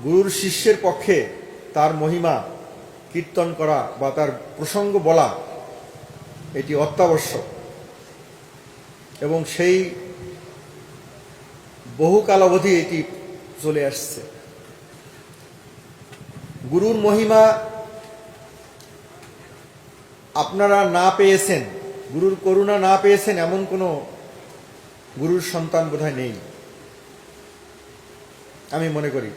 গুরুর শিষ্যের পক্ষে তার মহিমা কীর্তন করা বা তার প্রসঙ্গ বলা এটি অত্যাবশ্যক এবং সেই বহুকাল অবধি এটি চলে আসছে। গুরুর মহিমা আপনারা না পেয়েছেন, গুরুর করুণা না পেয়েছেন এমন কোনো গুরুর সন্তান বোধহয় নেই। আমি মনে করি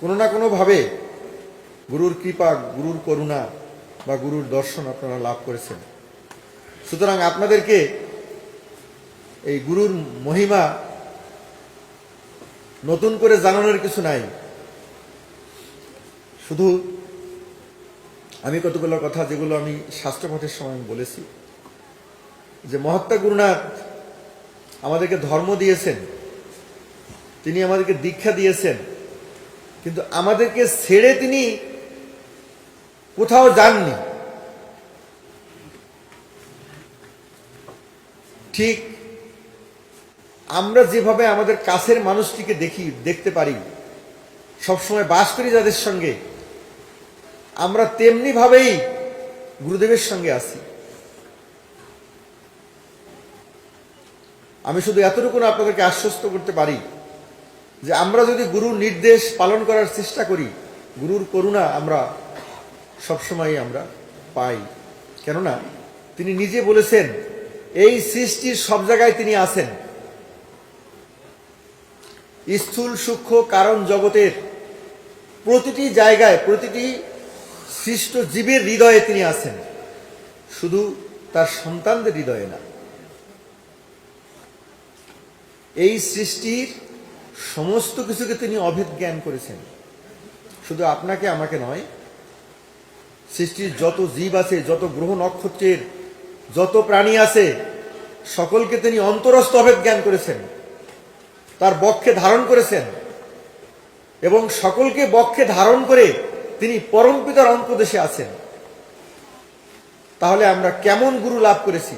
কোনো না কোনোভাবে গুরুর কৃপা, গুরুর করুণা বা গুরুর দর্শন আপনারা লাভ করেছেন। সুতরাং আপনাদেরকে এই গুরুর মহিমা নতুন করে জানানোর কিছু নাই। শুধু আমি কতগুলো কথা যেগুলো আমি শাস্ত্রপাঠের সময় বলেছি, যে মহাত্মা গুরুনাথ আমাদেরকে ধর্ম দিয়েছেন, তিনি আমাদেরকে দীক্ষা দিয়েছেন, কিন্তু আমাদেরকে ছেড়ে তিনি কোথাও যাননি। ঠিক আমরা যেভাবে আমাদের কাছের মানুষটিকে দেখতে পারি, সবসময় বাস করি যাদের সঙ্গে, আমরা তেমনি ভাবেই গুরুদেবের সঙ্গে আছি। আমি শুধু এতটুকু আপনাদেরকে আশ্বস্ত করতে পারি যে আমরা যদি গুরুর নির্দেশ পালন করার চেষ্টা করি, গুরুর করুণা আমরা সবসময় আমরা পাই। কেননা তিনি নিজে বলেছেন এই সৃষ্টির সব জায়গায় তিনি আছেন। স্থূল সূক্ষ্ম কারণ জগতের প্রতিটি জায়গায়, প্রতিটি সৃষ্ট জীবের হৃদয়ে তিনি আছেন, শুধু তার সন্তানদের হৃদয়ে না। এই সৃষ্টির সমস্ত কিছুকে তিনি অভেদ জ্ঞান করেছেন, শুধু আপনাকে আমাকে নয়। সৃষ্টির যত জীব আছে, যত গ্রহ নক্ষত্রের যত প্রাণী আছে, সকলকে তিনি অন্তরস্থ অভেদ জ্ঞান করেছেন, তার বক্ষে ধারণ করেছেন এবং সকলকে বক্ষে ধারণ করে তিনি পরম পিতার অন্তর্দেশে আছেন। তাহলে আমরা কেমন গুরু লাভ করেছি?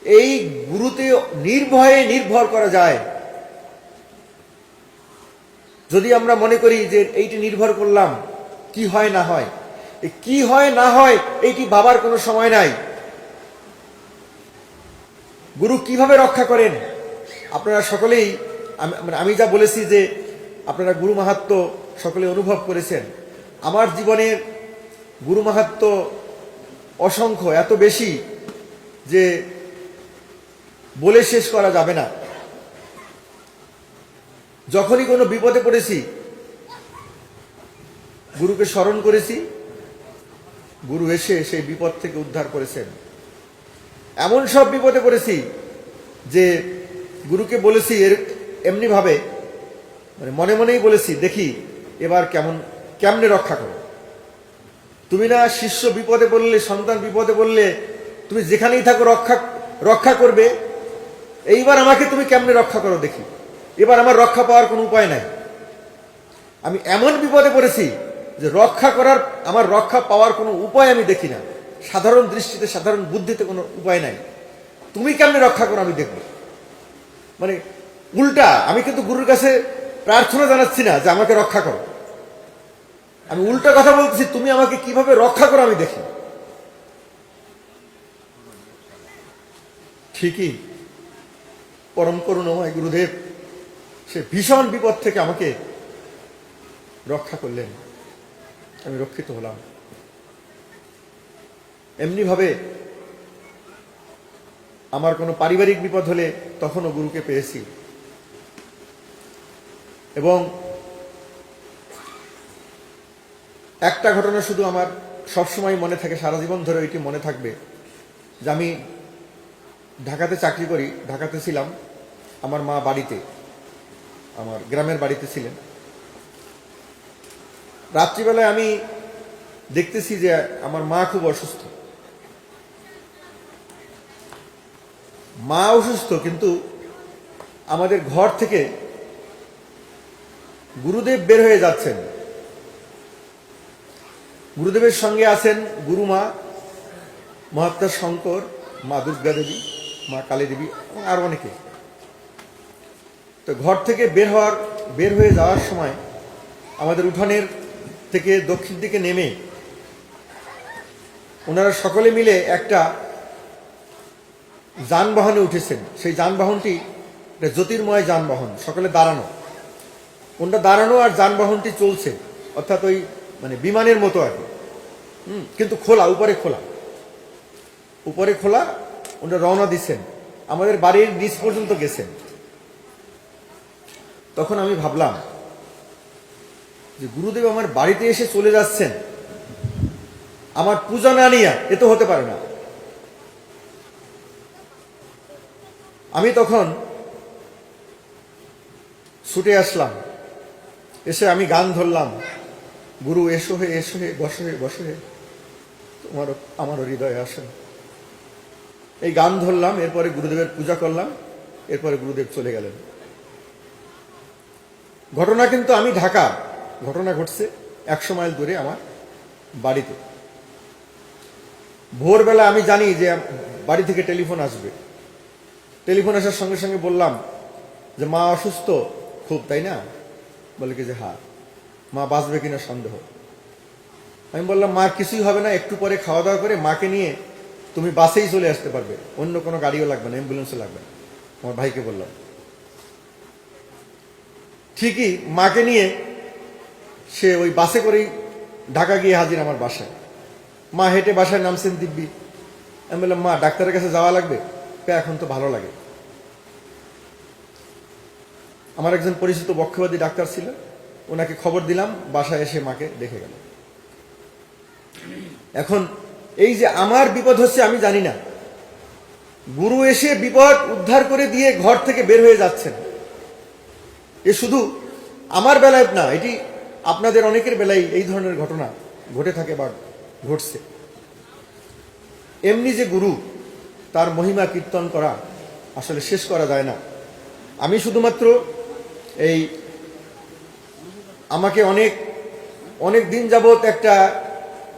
এই গুরুতে নির্ভয়ে নির্ভর করা যায়। যদি আমরা মনে করি যে এইটি নির্ভর করলাম, কি হয় না হয়, কি হয় না হয় এইটি ভাবার কোনো সময় নাই। গুরু কিভাবে রক্ষা করেন আপনারা সকলেই, আমি যা বলেছি যে আপনারা গুরু মাহাত্ম্য সকলে অনুভব করেছেন। আমার জীবনের গুরু মাহাত্ম্য অসংখ্য, এত বেশি যে বলে শেষ করা যাবে না। যখনই কোনো বিপদে পড়েছি গুরুকে স্মরণ করেছি, গুরু এসে সেই বিপদ থেকে উদ্ধার করেছেন। এমন সব বিপদে পড়েছি যে গুরুকে বলেছি এমনি ভাবে, মানে মনে মনেই বলেছি, দেখি এবার কেমনে রক্ষা করো। তুমি না শিষ্য বিপদে পড়লে, সন্তান বিপদে পড়লে তুমি যেখানেই থাকো রক্ষা করবে, এইবার আমাকে তুমি কেমনে রক্ষা করো দেখি। এবার আমার রক্ষা পাওয়ার কোনো উপায় নাই। আমি এমন বিপদে পড়েছি যে আমার রক্ষা পাওয়ার কোনো উপায় আমি দেখি না। সাধারণ দৃষ্টিতে, সাধারণ বুদ্ধিতে কোনো উপায় নাই। তুমি কেমনে রক্ষা করো আমি দেখব। মানে উল্টা, আমি কিন্তু গুরুর কাছে প্রার্থনা জানাচ্ছি না যে আমাকে রক্ষা করো, আমি উল্টা কথা বলতেছি, তুমি আমাকে কিভাবে রক্ষা করো আমি দেখি। ঠিকই পরম করুণাময় গুরুদেব সে ভীষণ বিপদ থেকে আমাকে রক্ষা করলেন, আমি রক্ষিত হলাম। এমনি ভাবে আমার কোনো পারিবারিক বিপদ হলে তখনও গুরুকে পেয়েছি। এবং একটা ঘটনা শুধু আমার সবসময় মনে থাকে, সারা জীবন ধরে এটি মনে থাকবে, যে আমি ঢাকাতে চাকরি করি, ঢাকাতে ছিলাম, আমার মা বাড়িতে, আমার গ্রামের বাড়িতে ছিলেন। রাত্রিবেলায় আমি দেখতেছি যে আমার মা খুব অসুস্থ। মা অসুস্থ, কিন্তু আমাদের ঘর থেকে গুরুদেব বের হয়ে যাচ্ছেন। গুরুদেবের সঙ্গে আছেন গুরুমা, মহাত্মা শঙ্কর, মা দুর্গা দেবী, মা কালী দেবী এবং আর অনেকে। তো ঘর থেকে বের হওয়ার বের হয়ে যাওয়ার সময় আমাদের উঠানের থেকে দক্ষিণ দিকে নেমে ওনারা সকলে মিলে একটা যানবাহনে উঠেছেন। সেই যানবাহনটি একটা জ্যোতির্ময় যানবাহন, সকলে দাঁড়ানো, ওনারা দাঁড়ানো আর যানবাহনটি চলছে, অর্থাৎ ওই মানে বিমানের মতো আর কি, কিন্তু খোলা, উপরে খোলা। ওনারা রওনা দিচ্ছেন, আমাদের বাড়ির নিচ পর্যন্ত গেছেন। তখন আমি ভাবলাম যে গুরুদেব আমার বাড়িতে এসে চলে যাচ্ছেন আমার পূজা না নিয়ে, এ তো হতে পারে না। আমি তখন ছুটে আসলাম, এসে আমি গান ধরলাম, গুরু এসো হে এসো হে, বসো হে বসো হে, আমারও হৃদয়ে আসেন। এই গান ধরলাম, এরপরে গুরুদেবের পূজা করলাম, এরপরে গুরুদেব চলে গেলেন। ঘটনা কিন্তু আমি ঢাকা, ঘটনা ঘটছে 100 মাইল দূরে আমার বাড়িতে। ভোরবেলা আমি জানি যে বাড়ি থেকে টেলিফোন আসবে। টেলিফোন আসার সঙ্গে সঙ্গে বললাম যে মা অসুস্থ খুব, তাই না? বলে কি যে হ্যাঁ। মা বাঁচবে কিনা সন্দেহ। আমি বললাম মা কিছুই হবে না, একটু পরে খাওয়া দাওয়া করে মাকে নিয়ে তুমি বাসেই চলে আসতে পারবে, অন্য কোনো গাড়িও লাগবে না, অ্যাম্বুলেন্সও লাগবে না। আমার ভাইকে বললাম। ঠিকই মাকে নিয়ে সে ওই বাসে করেই ঢাকা গিয়ে হাজির আমার বাসায়। মা হেঁটে বাসায় নামছেন দিব্যি। আমি বললাম মা ডাক্তারের কাছে যাওয়া লাগবে? এখন তো ভালো লাগে। আমার একজন পরিচিত বক্ষবাদী ডাক্তার ছিল, ওনাকে খবর দিলাম, বাসায় এসে মাকে দেখে গেল। এখন এই যে আমার বিপদ হচ্ছে আমি জানি না, গুরু এসে বিপদ উদ্ধার করে দিয়ে ঘর থেকে বের হয়ে যাচ্ছেন। এ শুধু আমার বেলায় না, এটি আপনাদের অনেকের বেলায় এই ধরনের ঘটনা ঘটে থাকে বা ঘটছে। এমনি যে গুরু, তার মহিমা কীর্তন করা আসলে শেষ করা যায় না। আমি শুধুমাত্র এই আমাকে অনেক অনেক দিন যাবৎ একটা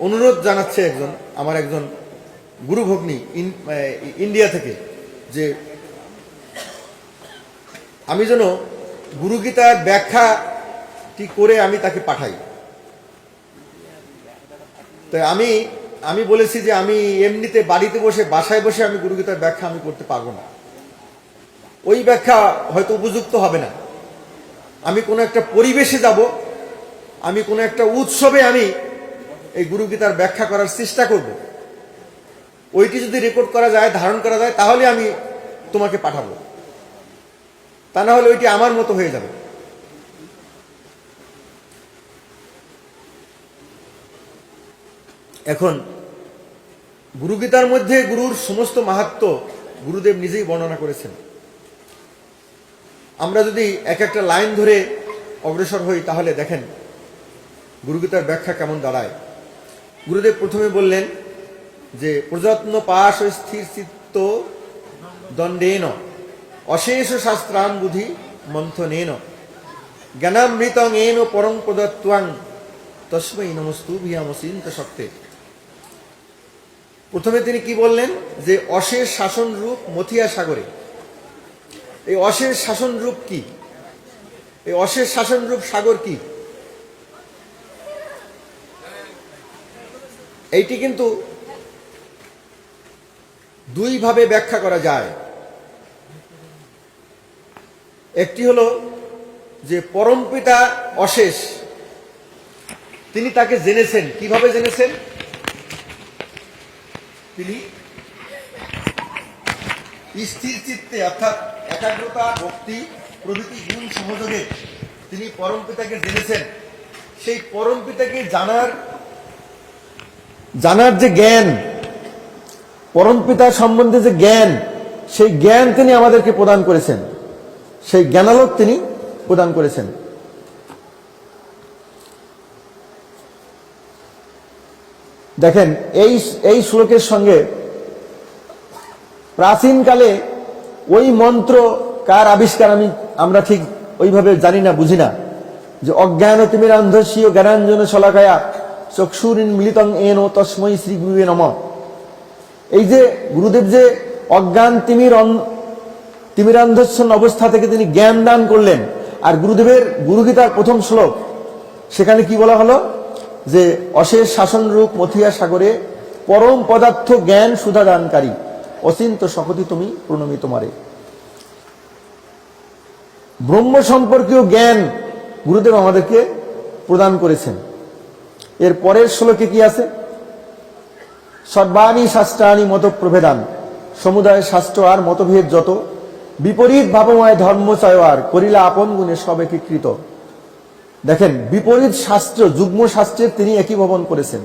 অনুরোধ জানাচ্ছে আমার একজন গুরু ভগ্নী ইন্ডিয়া থেকে, যে আমি যেন গুরুগীতার ব্যাখ্যাটি করে আমি তাকে পাঠাই। তাই আমি বলেছি যে আমি এমনিতে বাড়িতে বসে, বাসায় বসে আমি গুরুগীতার ব্যাখ্যা আমি করতে পারবো না, ওই ব্যাখ্যা হয়তো উপযুক্ত হবে না। আমি কোনো একটা পরিবেশে যাব, আমি কোনো একটা উৎসবে আমি এই গুরুগীতার ব্যাখ্যা করার চেষ্টা করব। ওইটি যদি রেকর্ড করা যায়, ধারণ করা যায়, তাহলে আমি তোমাকে পাঠাবো, তা না হলে ওইটি আমার মতো হয়ে যাবে। এখন গুরুগীতার মধ্যে গুরুর সমস্ত মাহাত্ম্য গুরুদেব নিজেই বর্ণনা করেছেন। আমরা যদি এক একটা লাইন ধরে অগ্রসর হই তাহলে দেখেন গুরুগীতার ব্যাখ্যা কেমন দাঁড়ায়। গুরুদেব প্রথমে বললেন যে প্রযত্ন পাশ ও স্থির চিত্ত দণ্ডেন অশেষ শাস্ত্রাম বুধি মন্থনেন জ্ঞানামৃতং এন পরং প্রদত্ত্বাং তস্मै নমস্তু ভিয়ামসিন্ত শক্তে। প্রথমে তিনি কি বললেন যে অশেষ শাসন রূপ মথিয়া সাগরে। এই অশেষ শাসন রূপ কি? এই অশেষ শাসন রূপ সাগর কি? এইটি কিন্তু দুইভাবে ব্যাখ্যা করা যায়। একটি হলো যে পরমপিতা অশেষ, তিনি তাকে জেনেছেন। কিভাবে জেনেছেন? তিনি স্থির চিত্তে অর্থাৎ একাগ্রতা, ভক্তি প্রভৃতি গুণ সহযোগে তিনি পরমপিতাকে জেনেছেন। সেই পরমপিতাকে জানার যে জ্ঞান, পরমপিতা সম্বন্ধে যে জ্ঞান, সেই জ্ঞান তিনি আমাদেরকে প্রদান করেছেন, সেই জ্ঞানালোক তিনি প্রদান করেছেন। দেখেন এই শ্লোকের সঙ্গে প্রাচীনকালে ওই মন্ত্র কার আবিষ্কার আমরা ঠিক ওইভাবে জানি না, বুঝি না, যে অজ্ঞান তিমিরান্ধস্য জ্ঞানাঞ্জন শলাকায়া চক্ষুরিন্মিলিতং এন তস্मै শ্রী গুরুবে নমঃ। এই যে গুরুদেব যে অজ্ঞান তিমিরান্ধস্য অবস্থা থেকে তিনি জ্ঞান দান করলেন, আর গুরুদেবের গুরুগীতার প্রথম শ্লোক, সেখানে কি বলা হলো যে অশেষ শাসনরূপ মথিয়া সাগরে পরম পদার্থ জ্ঞান সুধা দানকারী অচিন্ত শকতি তুমি প্রণমী তোমারে। ব্রহ্ম সম্পর্কীয় জ্ঞান গুরুদেব আমাদেরকে প্রদান করেছেন। এর পরের শ্লোকে কি আছে? সর্বাণী শাস্ত্রাণী মত প্রভেদান, সমুদায় শাস্ত্র আর মতভেদ যত, বিপরীত ভাবময় ধর্ম চয়বার করিলা আপন গুণে সব একীকৃত। দেখেন, বিপরীত শাস্ত্র যুগ্ম শাস্ত্রের তিনি একীভবন করেছেন।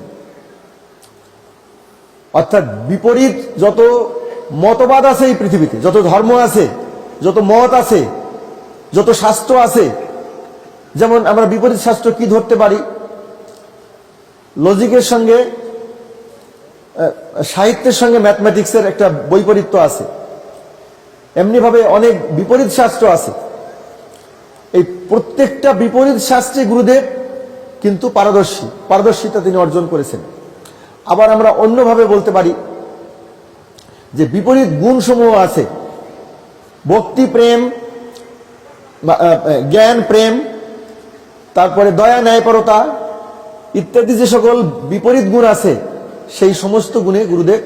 অর্থাৎ বিপরীত যত মতবাদ আছে এই পৃথিবীতে, যত ধর্ম আছে, যত মত আছে, যত শাস্ত্র আছে, যেমন আমরা বিপরীত শাস্ত্র কি ধরতে পারি? লজিকের সঙ্গে সাহিত্যের সঙ্গে ম্যাথমেটিক্সের একটা বৈপরীত্য আছে, এমনি ভাবে অনেক বিপরীত শাস্ত্র আছে। এই প্রত্যেকটা বিপরীত শাস্ত্রে গুরুদেব কিন্তু পারদর্শিতা তিনি অর্জন করেছেন। আবার আমরা অন্যভাবে বলতে পারি যে বিপরীত গুণসমূহ আছে, ভক্তি প্রেম, জ্ঞান প্রেম, তারপরে দয়া ন্যায়পরতা ইত্যাদি যে সকল বিপরীত গুণ আছে, সেই সমস্ত গুণে গুরুদেব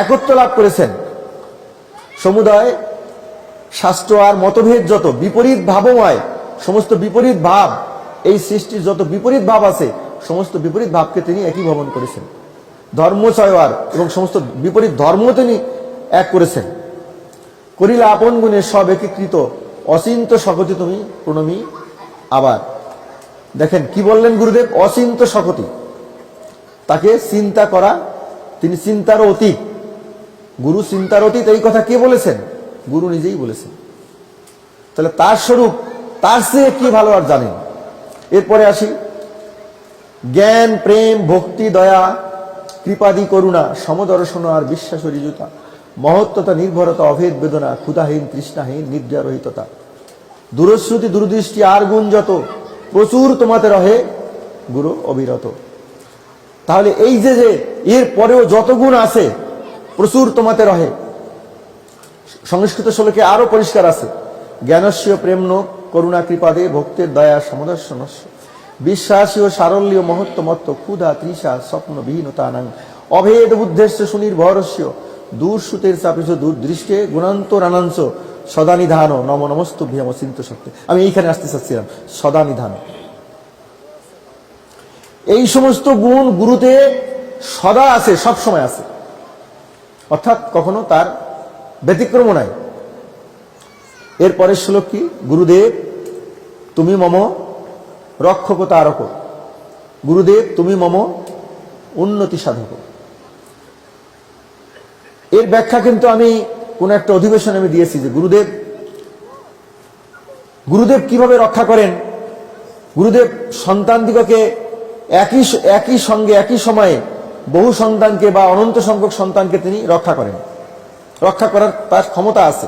একত্ব লাভ করেছেন। সমুদায় শাস্ত্র আর মতভেদ যত, বিপরীত ভাবময় সমস্ত বিপরীত ভাব, এই সৃষ্টির যত বিপরীত ভাব আছে সমস্ত বিপরীত ভাবকে তিনি একীভবন করেছেন। ধর্ম চয়বার এবং সমস্ত বিপরীত ধর্ম তিনি এক করেছেন। করিলা আপন গুণে সব একীকৃত অচিন্ত শকতি তুমি প্রণমী আবার। দেখেন কি বললেন গুরুদেব? অচিন্ত শকতি, তাকে চিন্তা করা, তিনি চিন্তার অতীত, গুরু চিন্তার অতীত। এই কথা কে বলেছেন? গুরু নিজেই বলেছেন। তাহলে তার স্বরূপ তার চেয়ে কি ভালো আর জানেন? এরপরে আসি, জ্ঞান প্রেম ভক্তি দয়া কৃপাদি করুণা সমদর্শন আর বিশ্বাস ঋজুতা মহত্বতা নির্ভরতা অভেদ বেদনা ক্ষুধাহীন তৃষ্ণাহীন নিদ্রারহিততা দূরশ্রুতি দূরদৃষ্টি আর গুণ যত প্রচুর তোমাতে রহে গুরু অবিরত। তাহলে এই যে এর পরেও যত গুণ আছে, প্রচুর তোমাতে রহে, সংস্কৃত শ্লোকে আরো পরিষ্কার আছে, জ্ঞানস্য প্রেমন করুণা কৃপাদে ভক্তের দয়া সমদর্শনস্য বিশ্বাসী ও সারল্য মহত্তমত্ত ক্ষুধা তৃষা স্বপ্ন বিহীনতানাং অভেদ বুদ্ধেশ্য সুনির্ভরস্য দূরশ্রুতের চাপিস দূরদৃষ্টে গুণান্তরানাংশ সদা নিধান নম নমস্তুভ্যম চিন্ত শক্তি। আমি এইখানে আসতে চাচ্ছিলাম, সদা নিধান। এই সমস্ত গুণ গুরুতে সদা আছে, সব সময় আছে, অর্থাৎ কখনো তার ব্যতিক্রম নাই। এরপরের শ্লোক কি? গুরুদেব তুমি মম রক্ষক তারক, গুরুদেব তুমি মম উন্নতি সাধক। এর ব্যাখ্যা কিন্তু আমি কোন একটা অধিবেশনে আমি দিয়েছি যে গুরুদেব কিভাবে রক্ষা করেন। গুরুদেব সন্তানদিগকে একই সঙ্গে একই সময়ে বহু সন্তানকে বা অনন্ত সংখ্যক সন্তানকে তিনি রক্ষা করেন। রক্ষা করার তার ক্ষমতা আছে।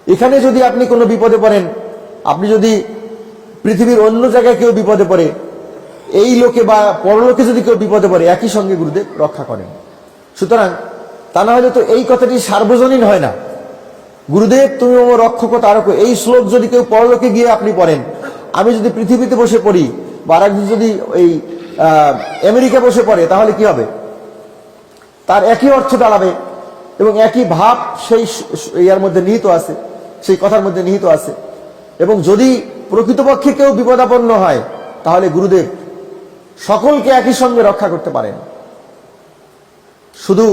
এখানে যদি আপনি কোনো বিপদে পড়েন, আপনি যদি পৃথিবীর অন্য জায়গায় কেউ বিপদে পড়ে, এই লোকে বা পরলোকে যদি কেউ বিপদে পড়ে, একই সঙ্গে গুরুদেব রক্ষা করেন। সুতরাং তা না হলে তো এই কথাটি সার্বজনীন হয় না। গুরুদেব তুমি মম রক্ষক তারক, এই শ্লোক যদি কেউ পরলোকে গিয়ে আপনি পড়েন, আমি যদি পৃথিবীতে বসে পড়ি বা আরেকজন যদি এই আমেরিকা বসে পড়ে, তাহলে কি হবে? তার একই অর্থ দাঁড়াবে এবং একই ভাব সেই ইয়ার মধ্যে নিহিত আছে, সেই কথার মধ্যে নিহিত আছে। এবং যদি প্রকৃতপক্ষে কেউ বিপদাপন্ন হয়, তাহলে গুরুদেব সকলকে একই সঙ্গে রক্ষা করতে পারেন। শুধু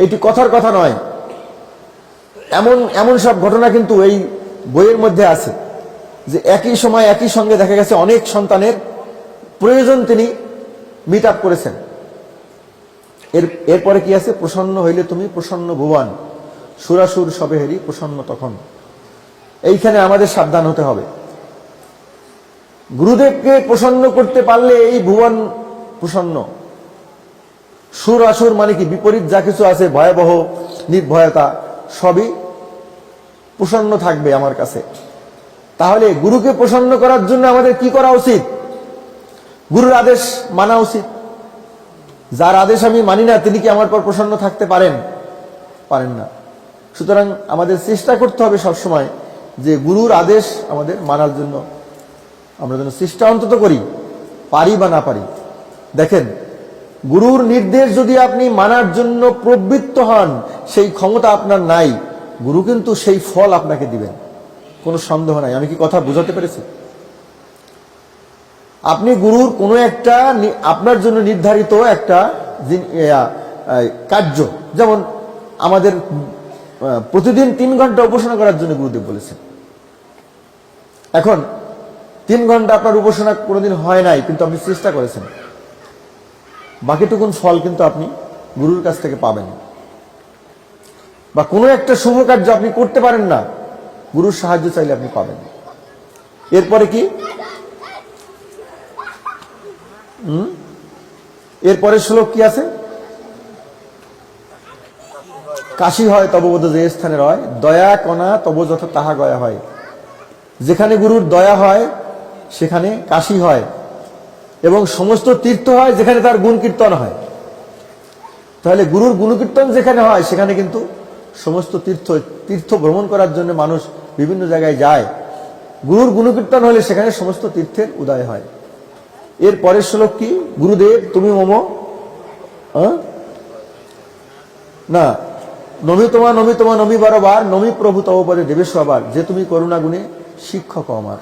এটি কথার কথা নয়, এমন সব ঘটনা কিন্তু এই বইয়ের মধ্যে আছে যে একই সময় একই সঙ্গে দেখা গেছে অনেক সন্তানের প্রয়োজন তিনি মিট আপ করেছেন। এরপরে কি আছে? প্রসন্ন হইলে তুমি প্রসন্ন ভুবন সুরাসুর সবে হেরি প্রসন্ন তখন। এইখানে আমাদের সাবধান হতে হবে। গুরুদেবকে প্রসন্ন করতে পারলে এই ভুবন প্রসন্ন। সুর আসুর মানে কি? বিপরীত যা কিছু আছে, ভয়াবহ নির্ভয়তা, সবই প্রসন্ন থাকবে আমার কাছে। তাহলে গুরুকে প্রসন্ন করার জন্য আমাদের কি করা উচিত? গুরুর আদেশ মানা উচিত। যার আদেশ আমি মানি না, তিনি কি আমার পর প্রসন্ন থাকতে পারেন? পারেন না। সুতরাং আমাদের চেষ্টা করতে হবে সবসময় যে গুরুর আদেশ আমাদের মানার জন্য আমরা যেন চেষ্টা অন্তত করি, পারি বা না পারি। দেখেন, গুরুর নির্দেশ যদি আপনি মানার জন্য প্রবৃত্ত হন, সেই ক্ষমতা আপনার নাই, গুরু কিন্তু সেই ফল আপনাকে দিবেন, কোনো সন্দেহ নাই। আমি কি কথা বুঝাতে পেরেছি? আপনি গুরুর কোনো একটা আপনার জন্য নির্ধারিত একটা কার্য, যেমন আমাদের প্রতিদিন 3 ঘন্টা উপাসনা করার জন্য গুরুদেব বলেছেন। এখন 3 ঘন্টা আপনার উপাসনা কোনোদিন হয় নাই, কিন্তু আপনি চেষ্টা করেছেন, বাকিটুকুন ফল কিন্তু আপনি গুরুর কাছ থেকে পাবেন। বা কোনো একটা শুভ কার্য আপনি করতে পারেন না, গুরুর সাহায্য চাইলে আপনি পাবেন। এরপরে কি? এরপরে শ্লোক কি আছে? কাশী হয় তব বোধ যে স্থানে রয়, দয়া কণা তব যথা তাহা গয়া হয়। যেখানে গুরুর দয়া হয় সেখানে কাশী হয়, এবং সমস্ত তীর্থ হয় যেখানে তার গুণ কীর্তন হয়। তাহলে গুরুর গুণকীর্তন যেখানে হয় সেখানে কিন্তু সমস্ত তীর্থ ভ্রমণ করার জন্য মানুষ বিভিন্ন জায়গায় যায়। গুরুর গুণকীর্তন হলে সেখানে সমস্ত তীর্থের উদয় হয়। এর পরের শ্লোক কি? গুরুদেব তুমি মম না নমি তোমা নমি বারবার, নমি প্রভু তব পদে দেবেশ আবার, যে তুমি করুণা গুণে শিক্ষক আমার।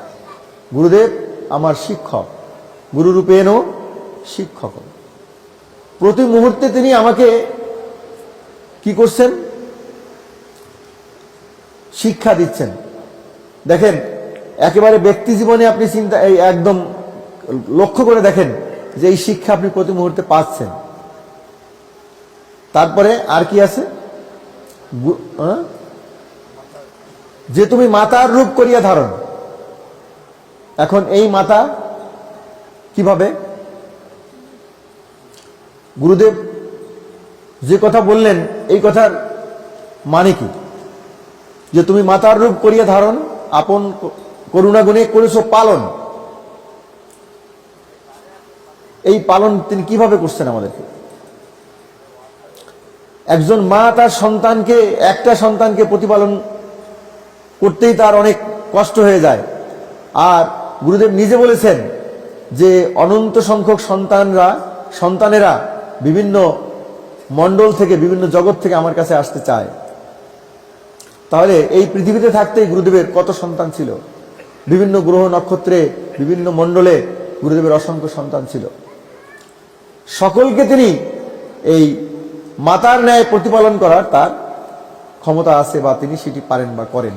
গুরুদেব আমার শিক্ষক, গুরুরূপেণ শিক্ষক। প্রতি মুহূর্তে তিনি আমাকে কি করছেন? শিক্ষা দিচ্ছেন। দেখেন, একেবারে ব্যক্তি জীবনে আপনি একদম লক্ষ্য করে দেখেন যে এই শিক্ষা আপনি প্রতি মুহূর্তে পাচ্ছেন। তারপরে আর কি আছে? যে তুমি মাতার রূপ করিয়া ধারণ। এখন এই মাতা কিভাবে? গুরুদেব যে কথা বললেন, এই কথার মানে কি? যে তুমি মাতার রূপ করিয়া ধারণ, আপন করুণা গুণে করেছ পালন। এই পালন তিনি কিভাবে করছেন আমাদেরকে? একজন মা তার সন্তানকে, একটা সন্তানকে প্রতিপালন করতেই তার অনেক কষ্ট হয়ে যায়। আর গুরুদেব নিজে বলেছেন যে অনন্ত সংখ্যক সন্তানেরা বিভিন্ন মণ্ডল থেকে, বিভিন্ন জগৎ থেকে আমার কাছে আসতে চায়। তাহলে এই পৃথিবীতে থাকতেই গুরুদেবের কত সন্তান ছিল? বিভিন্ন গ্রহ নক্ষত্রে, বিভিন্ন মণ্ডলে গুরুদেবের অসংখ্য সন্তান ছিল। সকলকে তিনি এই মাতার ন্যায় প্রতিপালন করার তার ক্ষমতা আছে, বা তিনি সেটি পারেন বা করেন।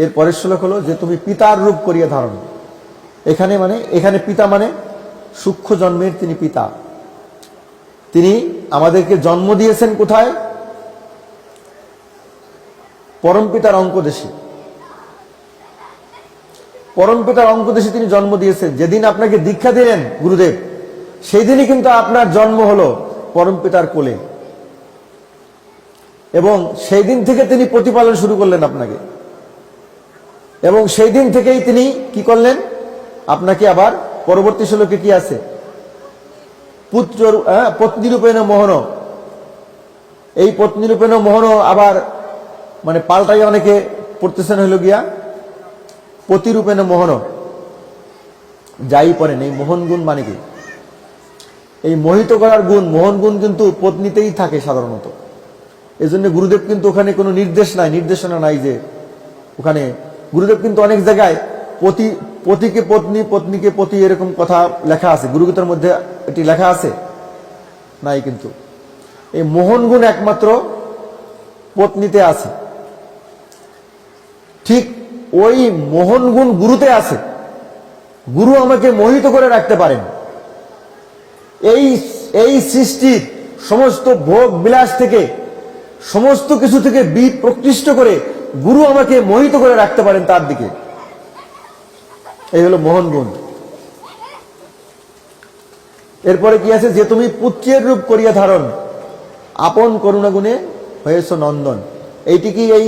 এর পরের শ্লোক হলো যে তুমি পিতার রূপ করিয়া ধারণ। এখানে পিতা মানে সূক্ষ্ম জন্মের তিনি পিতা। তিনি আমাদেরকে জন্ম দিয়েছেন কোথায়? পরমপিতার অঙ্কদেশে। পরমপিতার অঙ্কদেশে তিনি জন্ম দিয়েছেন। যেদিন আপনাকে দীক্ষা দিলেন গুরুদেব, সেই দিনই কিন্তু আপনার জন্ম হলো পরমপিতার কোলে, এবং সেই দিন থেকে তিনি প্রতিপালন শুরু করলেন আপনাকে। এবং সেই দিন থেকেই তিনি কি করলেন? আপনাকে আবার পরবর্তী শ্লোকে কি আছে? পত্নীরূপেণ মোহন। এই পত্নীরূপেণ মোহন আবার মানে পাল্টাই অনেকে পড়তেছেন হইল গিয়া পতিরূপেণ মোহন। যাই পড়েন, এই মোহন গুণ মানে কি? এই মোহিত করার গুণ, মোহন গুণ কিন্তু পত্নীতেই থাকে সাধারণত। এই জন্য গুরুদেব কিন্তু ওখানে কোনো নির্দেশনা নাই যে ওখানে। গুরুদেব কিন্তু অনেক জায়গায় পতিকে পত্নী, পত্নীকে পতি, এরকম কথা লেখা আছে। গুরুগীতার মধ্যে এটি লেখা আছে নাই, কিন্তু এই মোহন গুণ একমাত্র পত্নীতে আছে। ঠিক ওই মোহন গুণ গুরুতে আছে। গুরু আমাকে মোহিত করে রাখতে পারেন। এই সৃষ্টির সমস্ত ভোগ বিলাস থেকে, সমস্ত কিছু থেকে প্রকৃষ্ট করে গুরু আমাকে মোহিত করে রাখতে পারেন তার দিকে। এই হলো মোহন গুণ। এরপরে কি আছে? যে তুমি পুত্রের রূপ করিয়া ধারণ, আপন করুণা গুণে হয়েছ নন্দন। এইটি কি এই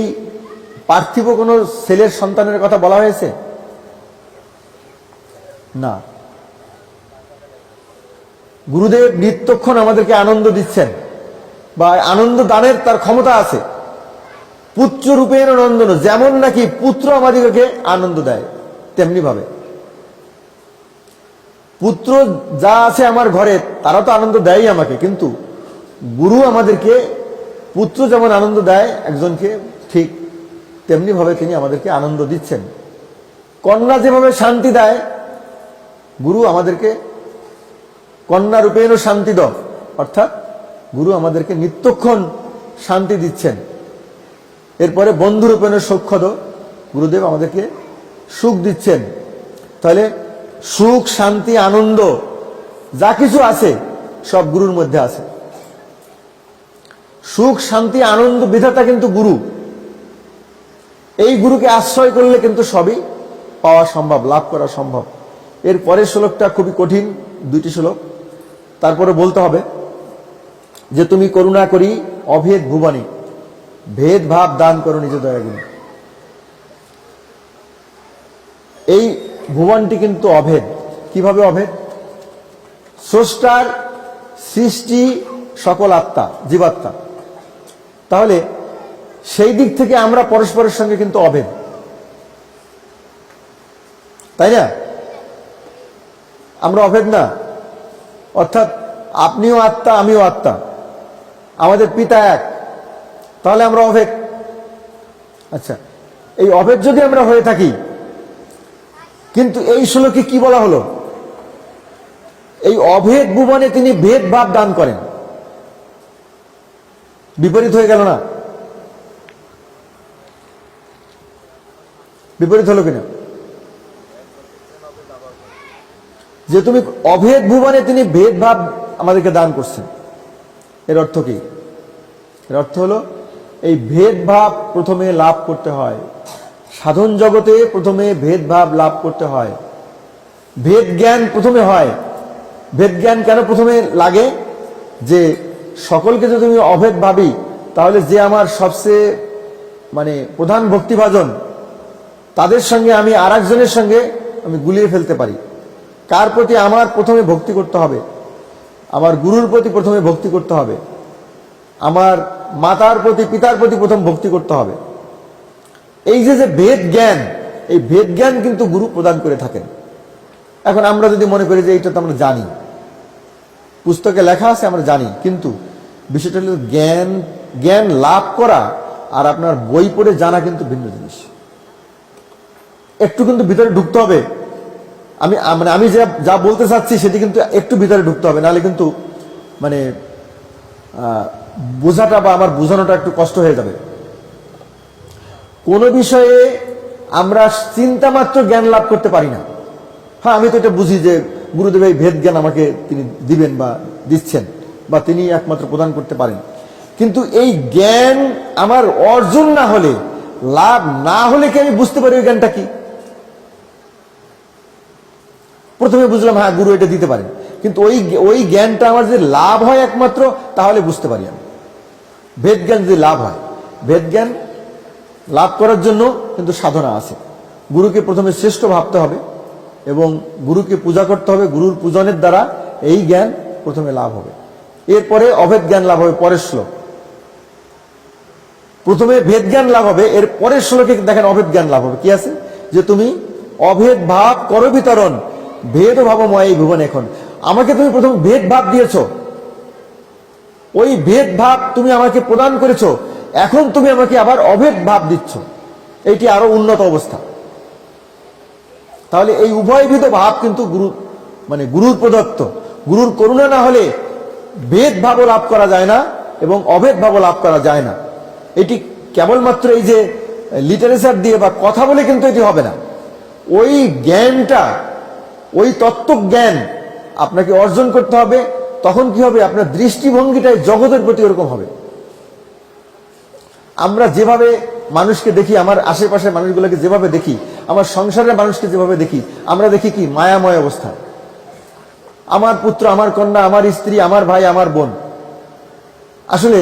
পার্থিব কোন ছেলের সন্তানের কথা বলা হয়েছে? না। গুরুদেব নিত্যক্ষণ আমাদেরকে আনন্দ দিচ্ছেন, বা আনন্দ দানের তার ক্ষমতা আছে। পুত্র রূপেণ নন্দন, যেমন নাকি পুত্র আমাদেরকে আনন্দ দেয় তেমনি ভাবে পুত্র যা আছে আমার ঘরে তারা তো আনন্দ দেয়ই আমাকে, কিন্তু গুরু আমাদেরকে পুত্র যেমন আনন্দ দেয় একজনকে, ঠিক তেমনি ভাবে তিনি আমাদেরকে আনন্দ দিচ্ছেন। কন্যা যেভাবে শান্তি দেয়, গুরু আমাদেরকে কন্যা রূপেণ শান্তি দ, অর্থাৎ গুরু আমাদেরকে নিত্যক্ষণ শান্তি দিচ্ছেন। এরপরে বন্ধু রূপেণ সৌখ্যদ, গুরুদেব আমাদেরকে সুখ দিচ্ছেন। তাহলে সুখ, শান্তি, আনন্দ যা কিছু আছে সব গুরুর মধ্যে আছে। সুখ, শান্তি, আনন্দ বিধাতা কিন্তু গুরু। এই গুরুকে আশ্রয় করলে কিন্তু সবই পাওয়া সম্ভব, লাভ করা সম্ভব। এর পরের শ্লোকটা খুবই কঠিন, 2টি শ্লোক। তারপরে বলতে হবে যে তুমি করুণা করি অভেদ ভুবনী, ভেদ ভাব দান করো নিজ দয়াগুণী। এই ভুবনটি কিন্তু অভেদ। কিভাবে অভেদ? স্রষ্টার সৃষ্টি সকল আত্মা, জীবাত্মা। তাহলে সেই দিক থেকে আমরা পরস্পরের সঙ্গে কিন্তু অভেদ, তাই না? আমরা অভেদ না, অর্থাৎ আপনিও আত্মা, আমিও আত্মা, আমাদের পিতা এক, তাহলে আমরা অভেদ। আচ্ছা, এই অভেদ যদি আমরা হয়ে থাকি, কিন্তু এই শ্লোকে কি বলা হলো? এই অভেদ ভুবনে তিনি ভেদ ভাব দান করেন। বিপরীত হয়ে গেল না? বিপরীত হলো কিনা? যে তুমি অভেদ ভুবনে তিনি ভেদ ভাব আমাদেরকে দান করছেন, এর অর্থ কি? এর অর্থ হলো এই ভেদভাব প্রথমে লাভ করতে হয়, সাধন জগতে প্রথমে ভেদভাব লাভ করতে হয়, ভেদ জ্ঞান প্রথমে হয়। ভেদ জ্ঞান কেন প্রথমে লাগে? যে সকলকে যদি আমি অভেদ ভাবি, তাহলে যে আমার সবচেয়ে প্রধান ভক্তিভাজন, তাদের সঙ্গে আমি আর একজনের সঙ্গে আমি গুলিয়ে ফেলতে পারি। কার প্রতি আমার প্রথমে ভক্তি করতে হবে? আমার গুরুর প্রতি প্রথমে ভক্তি করতে হবে, আমার মাতার প্রতি, পিতার প্রতি প্রথম ভক্তি করতে হবে। এই যে ভেদ জ্ঞান, এই ভেদ জ্ঞান কিন্তু গুরু প্রদান করে থাকেন। এখন আমরা যদি মনে করি যে এইটা তো আমরা জানি, পুস্তকে লেখা আছে আমরা জানি, কিন্তু বিষয়টা হলো জ্ঞান লাভ করা আর আপনার বই পড়ে জানা কিন্তু ভিন্ন জিনিস। একটু কিন্তু ভিতরে ঢুকতে হবে। আমি যা বলতে চাচ্ছি সেটি কিন্তু একটু ভিতরে ঢুকতে হবে, নাহলে কিন্তু বোঝাটা বা আমার বোঝানোটা একটু কষ্ট হয়ে যাবে। কোন বিষয়ে আমরা চিন্তা মাত্র জ্ঞান লাভ করতে পারি না। হ্যাঁ, আমি তো এটা বুঝি যে গুরুদেব এই ভেদ জ্ঞান আমাকে তিনি দিবেন বা দিচ্ছেন, বা তিনি একমাত্র প্রদান করতে পারেন, কিন্তু এই জ্ঞান আমার অর্জন না হলে, লাভ না হলে কি আমি বুঝতে পারি ওই জ্ঞানটা কি? প্রথমে বুঝলাম হ্যাঁ গুরু এটা দিতে পারেন, কিন্তু ওই জ্ঞানটা আমার যদি লাভ হয় একমাত্র, তাহলে বুঝতে পারি আমি। ভেদ জ্ঞান যদি লাভ হয়, ভেদ জ্ঞান লাভ করার জন্য কিন্তু সাধনা আছে। গুরুকে প্রথমে শ্রেষ্ঠ ভাবতে হবে এবং গুরুকে পূজা করতে হবে। গুরুর পূজনের দ্বারা এই জ্ঞান প্রথমে লাভ হবে, এরপরে অভেদ জ্ঞান লাভ হবে। পরের শ্লোক, প্রথমে ভেদ জ্ঞান লাভ হবে, এর পরের শ্লোকে দেখেন অভেদ জ্ঞান লাভ হবে। কি আছে? যে তুমি অভেদ ভাব করো বিতরণ, ভেদ ভাবময় এই ভুবন। এখন আমাকে তুমি প্রথম ভেদ ভাব দিয়েছ, ওই ভেদ ভাব তুমি আমাকে প্রদান করেছ, এখন তুমি আমাকে আবার অভেদ ভাব দিচ্ছ, এইটি আরো উন্নত অবস্থা। তাহলে এই উভয়বিধ ভাব কিন্তু গুরুর প্রদত্ত। গুরুর করুণা না হলে ভেদ ভাবও লাভ করা যায় না এবং অভেদ ভাবও লাভ করা যায় না। এটি কেবলমাত্র এই যে লিটারেচার দিয়ে বা কথা বলে কিন্তু এটি হবে না। ওই জ্ঞানটা, ওই তত্ত্বজ্ঞান আপনাকে অর্জন করতে হবে। তখন কি হবে? আপনার দৃষ্টিভঙ্গিটাই জগতের প্রতি ওরকম হবে। আমরা যেভাবে মানুষকে দেখি, আমার আশেপাশের মানুষগুলোকে যেভাবে দেখি, আমার সংসারের মানুষকে যেভাবে দেখি, আমরা দেখি কি মায়াময় অবস্থা। আমার পুত্র, আমার কন্যা, আমার স্ত্রী, আমার ভাই, আমার বোন, আসলে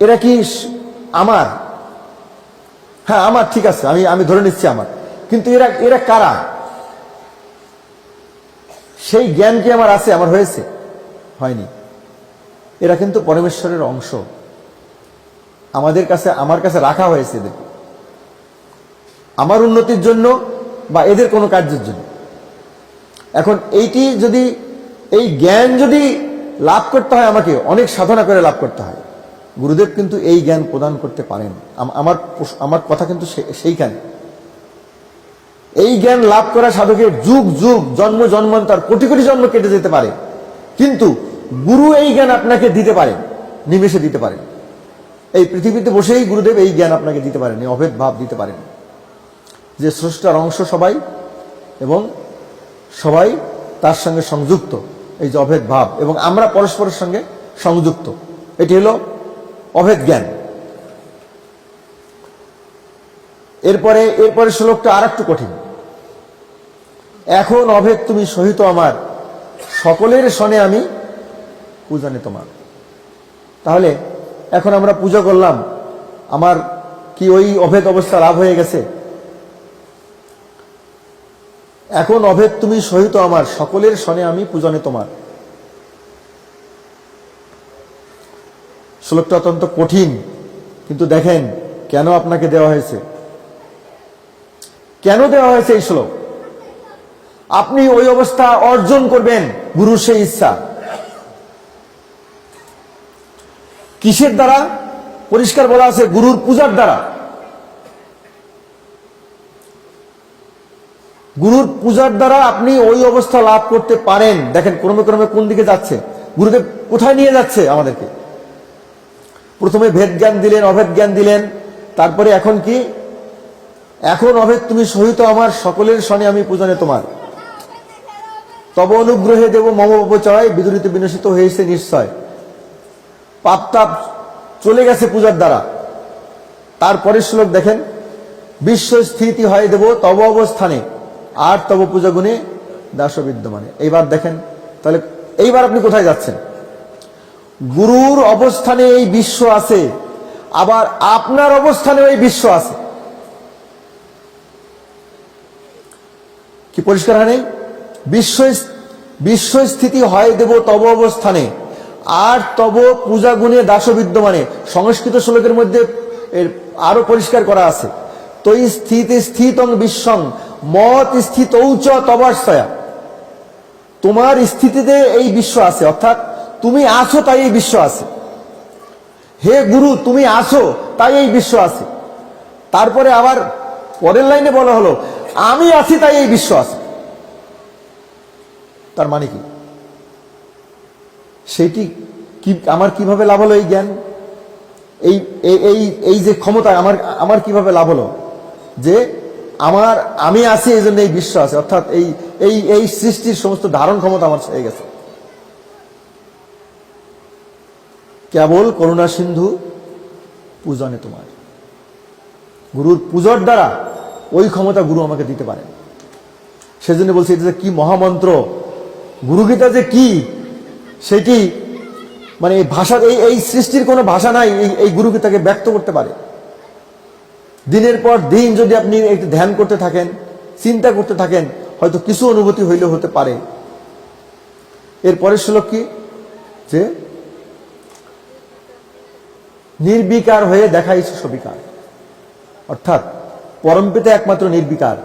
এরা কি আমার? হ্যাঁ আমার, ঠিক আছে, আমি ধরে নিচ্ছি আমার, কিন্তু এরা কারা? সেই জ্ঞান কি আমার আছে? আমার হয়েছে? হয়নি। এরা কিন্তু পরমেশ্বরের অংশ। আমার কাছে রাখা হয়েছে এদের, আমার উন্নতির জন্য বা এদের কোনো কার্যের জন্য। এখন এই জ্ঞান যদি লাভ করতে হয়, আমাকে অনেক সাধনা করে লাভ করতে হয়। গুরুদেব কিন্তু এই জ্ঞান প্রদান করতে পারেন। আমার কথা কিন্তু সেইখানে, এই জ্ঞান লাভ করা সাধকের যুগ যুগ জন্ম জন্মান্তর কোটি কোটি জন্ম কেটে যেতে পারে, কিন্তু গুরু এই জ্ঞান আপনাকে দিতে পারেন, নিমেষে দিতে পারেন। এই পৃথিবীতে বসেই গুরুদেব এই জ্ঞান আপনাকে দিতে পারেন, এই অভেদ ভাব দিতে পারেন যে স্রষ্টার অংশ সবাই এবং সবাই তার সঙ্গে সংযুক্ত, এই যে অভেদ ভাব, এবং আমরা পরস্পরের সঙ্গে সংযুক্ত, এটি হলো অভেদ জ্ঞান। এরপরে শ্লোকটা আর একটু কঠিন। এখন অভেদ তুমি সহিত আমার, সকলের সনে আমি পূজনে তোমার। তাহলে এখন আমরা পূজা করলাম, আমার কি ওই অভেদ অবস্থা লাভ হয়ে গেছে? এখন অভেদ তুমি সহিত আমার, সকলের সনে আমি পূজনে তোমার। শ্লোকটা অত্যন্ত কঠিন, কিন্তু দেখেন কেন আপনাকে দেওয়া হয়েছে। কেন দেওয়া হয়েছে এই শ্লোক? আপনি ওই অবস্থা অর্জন করবেন গুরুর সেই ইচ্ছা। কিসের দ্বারা? পরিষ্কার বলা আছে, গুরুর পূজার দ্বারা। গুরুর পূজার দ্বারা আপনি ওই অবস্থা লাভ করতে পারেন। দেখেন ক্রমে ক্রমে কোন দিকে যাচ্ছে, গুরুদেব কোথায় নিয়ে যাচ্ছে আমাদেরকে। প্রথমে ভেদ জ্ঞান দিলেন, অভেদ জ্ঞান দিলেন, তারপরে এখন কি? এখন অভেদ তুমি সহিত আমার, সকলের সনে আমি পূজনে তোমার। তব অনুগ্রহে দেব মম অপচয়, বিদুরিত বিনশিত হয়েছে নিশ্চয়। পাপ তাপ চলে গেছে পূজার দ্বারা। তারপরের শ্লোক দেখেন, বিশ্ব স্থিতি হয় দেব তব অবস্থানে, আর তব পূজা গুণে দাস বিদ্যমানে। এইবার দেখেন, তাহলে এইবার আপনি কোথায় যাচ্ছেন? গুরুর অবস্থানে এই বিশ্ব আছে, আবার আপনার অবস্থানে এই বিশ্ব আছে। কি পরিষ্কার হয় নাই? বিশ্ব স্থিতি হয় দেব তব অবস্থানে, আর তব পূজা গুণে দাস বিদ্যমানে। সংস্কৃত শ্লোকের মধ্যে আরো পরিষ্কার করা আছে, তৈ স্থিতি স্থিতং বিশ্বং মত স্থিত চ তবাশ্রয়া। তোমার স্থিতিতে এই বিশ্ব আছে, অর্থাৎ তুমি আছো তাই এই বিশ্ব আছে। হে গুরু, তুমি আছো তাই এই বিশ্ব আছে। তারপরে আবার পরের লাইনে বলা হলো, আমি আছি তাই এই বিশ্ব আছে। তার মানে কি? সেটি কি আমার কিভাবে লাভ হলো? এই জ্ঞান, এই যে ক্ষমতা আমার কিভাবে লাভ হলো? যে আমি আছি এই জন্য এই বিশ্ব আছে, অর্থাৎ এই সৃষ্টির সমস্ত ধারণ ক্ষমতা আমার হয়ে গেছে। কেবল করুণা সিন্ধু পূজনে তোমার। গুরুর পূজার দ্বারা ওই ক্ষমতা গুরু আমাকে দিতে পারেন। সেজন্য বলছি, এটা যে কি মহামন্ত্র, গুরুগীতা যে কি, সেটি মানে ভাষা, এই সৃষ্টির কোনো ভাষা নাই এই গুরুগীতাকে ব্যক্ত করতে পারে। দিনের পর দিন যদি আপনি একটু ধ্যান করতে থাকেন, চিন্তা করতে থাকেন, হয়তো কিছু অনুভূতি হইলেও হতে পারে। এরপরের শ্লোক কি? যে নির্বিকার হয়ে দেখাইছে সবিকার, অর্থাৎ পরমপিতা একমাত্র নির্বিকার।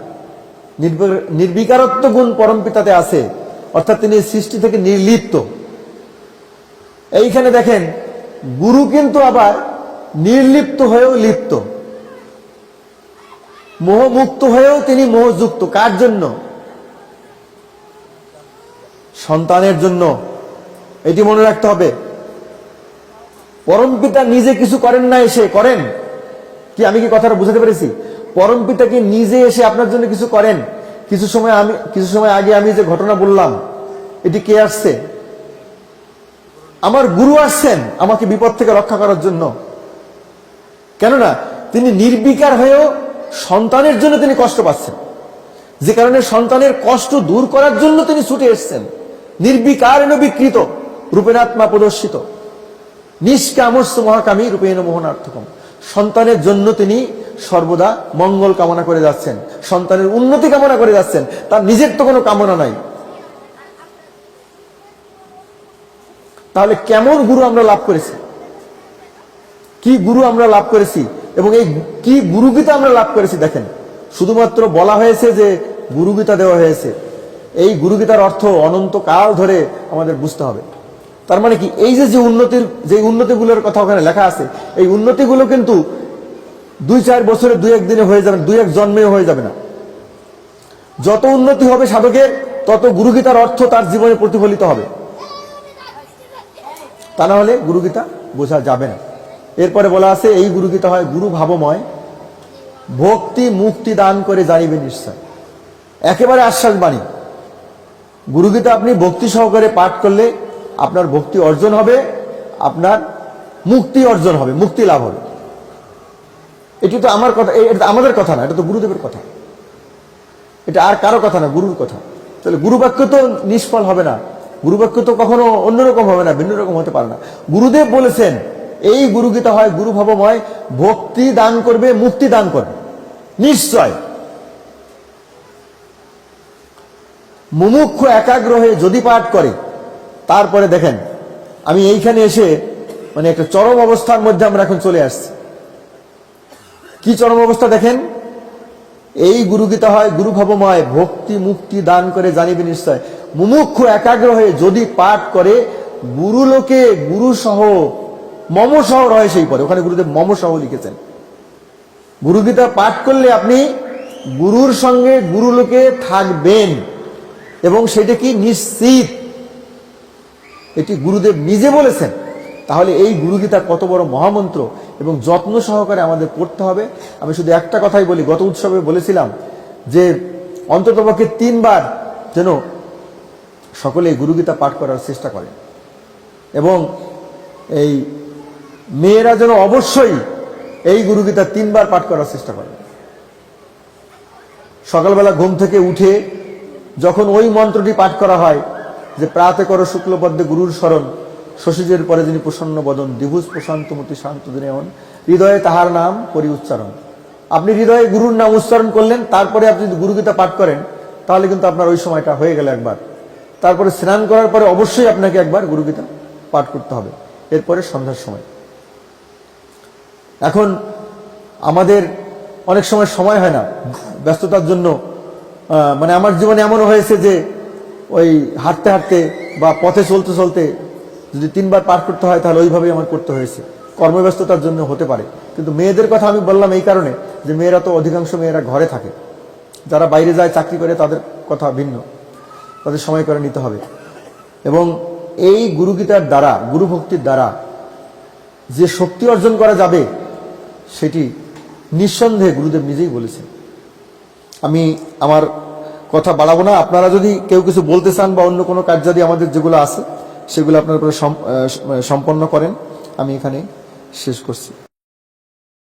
নির্বিকারত্ব গুণ পরমপিতাতে আছে, অর্থাৎ তিনি সৃষ্টি থেকে নির্লিপ্ত। এইখানে দেখেন, গুরু কিন্তু আবার নির্লিপ্ত হয়েও লিপ্ত, মোহমুক্ত হয়েও তিনি মোহযুক্ত। কার জন্য? সন্তানের জন্য। এটি মনে রাখতে হবে। পরমপিতা নিজে কিছু করেন না, এসে করেন কি? আমি কি কথাটা বুঝাতে পেরেছি? পরমপিতা কি নিজে এসে আপনার জন্য কিছু করেন? কিছু সময় আগে আমি যে ঘটনা বললাম, এটি কে আসছে? আমার গুরু আসছেন আমাকে বিপদ থেকে রক্ষা করার জন্য। কেননা তিনি নির্বিকার হয়েও সন্তানের জন্য তিনি কষ্ট পাচ্ছেন, যে কারণে সন্তানের কষ্ট দূর করার জন্য তিনি ছুটে এসছেন। নির্বিকার বিকৃত রূপেণাত্মা প্রদর্শিত, নিষ্কামস্য মহাকামী রূপেণ মোহনার্থকম। সন্তানের জন্য তিনি সর্বদা মঙ্গল কামনা করে যাচ্ছেন, সন্তানের উন্নতি কামনা করে যাচ্ছেন, তার নিজের তো কোনো কামনা নাই। তাহলে কেমন গুরু আমরা লাভ করেছি? কি গুরু আমরা লাভ করেছি এবং এই কি গুরুগীতা আমরা লাভ করেছি। দেখেন, শুধুমাত্র বলা হয়েছে যে গুরুগীতা দেওয়া হয়েছে, এই গুরুগীতার অর্থ অনন্তকাল ধরে আমাদের বুঝতে হবে। তার মানে কি, এই যে উন্নতিগুলোর কথা ওখানে লেখা আছে, এই উন্নতিগুলো কিন্তু 2-4 বছরে 2-1 দিনে হয়ে যাবে, 2-1 জন্মে হয়ে যাবে না। যত উন্নতি হবে সাধকের, তত গুরুগীতার অর্থ তার জীবনে প্রতিফলিত হবে, তা না হলে গুরুগীতা বোঝা যাবে না। এরপরে বলা আছে, এই গুরুগীতা হয় গুরু ভাবময়, ভক্তি মুক্তি দান করে জানিবে নিশ্চয়। একেবারে আশ্বাস বাণী। গুরুগীতা আপনি ভক্তি সহকারে পাঠ করলে আপনার ভক্তি অর্জন হবে, আপনার মুক্তি অর্জন হবে, মুক্তি লাভ হবে। এটি তো আমার কথা, এটা আমাদের কথা না, এটা তো গুরুদেবের কথা, এটা আর কারো কথা না, গুরুর কথা। তাহলে গুরুবাক্য তো নিষ্ফল হবে না, গুরুবাক্য তো কখনো অন্যরকম হবে না, ভিন্ন রকম হতে পারে না। গুরুদেব বলেছেন এই গুরুগীতা হয় গুরু ভাবময়, ভক্তি দান করবে, মুক্তি দান করবে নিশ্চয়। মুমুক্ষু একাগ্র হয়ে যদি পাঠ করে, তারপরে দেখেন আমি এইখানে এসে মানে একটা চরম অবস্থার মধ্যে আমরা এখন চলে আসছি। কি চরম অবস্থা দেখেন, এই গুরুগীতা হয় গুরু ভাবময়, ভক্তি মুক্তি দান করে জানিবে নিশ্চয়। মুমুক্ষু একাগ্র হয়ে যদি পাঠ করে, গুরু লোকে গুরু সহ মম সহ রয় সেই পরে। ওখানে গুরুদেব মম সহ লিখেছেন। গুরুগীতা পাঠ করলে আপনি গুরুর সঙ্গে গুরু লোকে থাকবেন, এবং সেটা কি নিশ্চিত, এটি গুরুদেব নিজে বলেছেন। তাহলে এই গুরুগীতা কত বড় মহামন্ত্র, এবং যত্ন সহকারে আমাদের পড়তে হবে। আমি শুধু একটা কথাই বলি, গত উৎসবে বলেছিলাম যে অন্ততপক্ষে 3 বার যেন সকলে এই গুরুগীতা পাঠ করার চেষ্টা করেন, এবং এই মেয়েরা যেন অবশ্যই এই গুরুগীতা 3 বার পাঠ করার চেষ্টা করেন। সকালবেলা ঘুম থেকে উঠে যখন ওই মন্ত্রটি পাঠ করা হয় যে প্রাতে করো শুক্লপদ্মে গুরুর স্মরণ, শশীজের পরে যিনি প্রসন্ন বদন, দ্বিভুজ প্রশান্তমূর্তি শান্ত দিনেয়ন, হৃদয়ে তাহার নাম করি উচ্চারণ। আপনি হৃদয়ে গুরুর নাম উচ্চারণ করলেন, তারপরে আপনি যদি গুরুগীতা পাঠ করেন, তাহলে কিন্তু আপনার ওই সময়টা হয়ে গেল একবার। তারপরে স্নান করার পরে অবশ্যই আপনাকে একবার গুরুগীতা পাঠ করতে হবে, এরপরে সন্ধ্যার সময়। এখন আমাদের অনেক সময় হয় না, ব্যস্ততার জন্য। মানে আমার জীবনে এমনও হয়েছে যে ওই হাঁটতে হাঁটতে বা পথে চলতে চলতে যদি 3 বার পাঠ করতে হয়, তাহলে ওইভাবেই আমার করতে হয়েছে, কর্মব্যস্ততার জন্য হতে পারে। কিন্তু মেয়েদের কথা আমি বললাম এই কারণে যে মেয়েরা তো অধিকাংশ মেয়েরা ঘরে থাকে, যারা বাইরে যায় চাকরি করে তাদের কথা ভিন্ন, তাদের সময় করে নিতে হবে। এবং এই গুরুগীতার দ্বারা, গুরু ভক্তির দ্বারা যে শক্তি অর্জন করা যাবে, সেটি নিঃসন্দেহে গুরুদেব নিজেই বলেছেন। আমি আমার কথা বাড়াবো না। আপনারা যদি কেউ কিছু বলতে চান বা অন্য কোনো কার্যাদি আমাদের যেগুলো আছে সেগুলো আপনারা সম্পন্ন করেন, আমি এখানে শেষ করছি।